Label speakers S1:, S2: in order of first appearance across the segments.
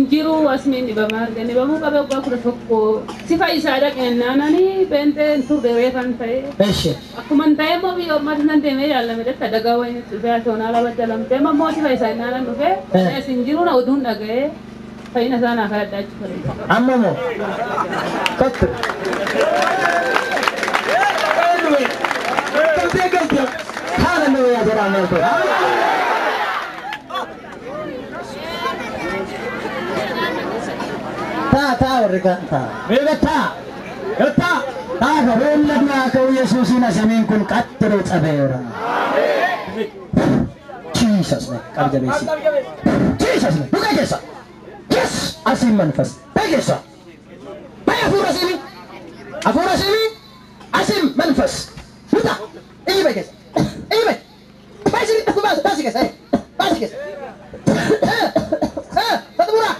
S1: Injiru asmin di bamar gani bamu kabe gua kuda tokko sifa isada kenanani bente tur dewe kan tay
S2: Eshe.
S1: aku mantai mo bi omar nan de me yalla me detta daga wayni tufa to na la badalam tema mo sifa isada nan nufe es injiru na udun daga fayna sana kala dach kare
S2: Amma mo. Kat. Anyway. Kana no ya jara me to. Ta warga ta. Mega ta. Ta. Ta ga wannan ka Yesus na samin kun kattaro tsabera. Jesus ne karja besi. Jesus ne buka jesa. Yes, asim manfas. Pegesa. Baya fura sini. Afura sini. Asim manfas. Buta. Ini pegesa. Ini pe. Basi aku basi guys. Basi guys. Satu murah.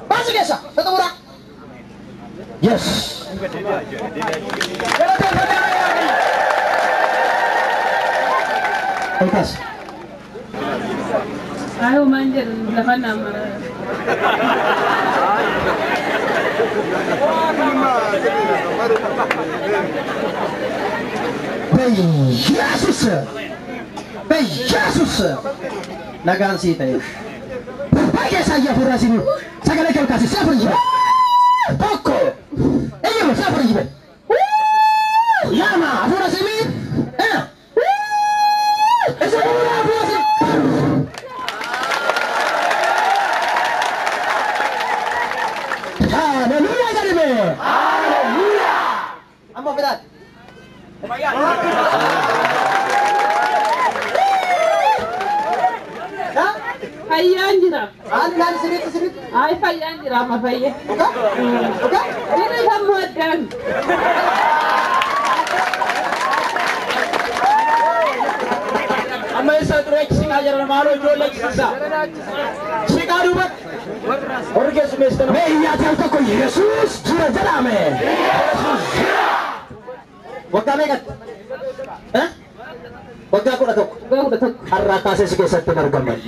S2: Basi guys. Satu murah. Yes. Lepas.
S1: ayo manjer lahan amara
S2: Jesus. Nagaan sita yun. Bagay sa iya pura sini. Sagala kayo kasi siya pura jiba. Toko. Eyo mo siya pura jiba. Yama pura sini. Esa pura sini. Hallelujah garibe. Hallelujah. Amo berat.
S1: Ayanjira
S2: Lan sedikit.
S1: ay fayanjira ma faye
S2: Oke?
S1: ini kamu dan
S2: Amma isa turek sing ajar malo jole kisa. Shikaru bat. Orge semester. Me iya jalto ko Yesus jura jalame. Yesus. Wagga megat. Hah? Wagga ko datok.
S1: gua udah tak
S2: Arrata se sige sa tinargaman.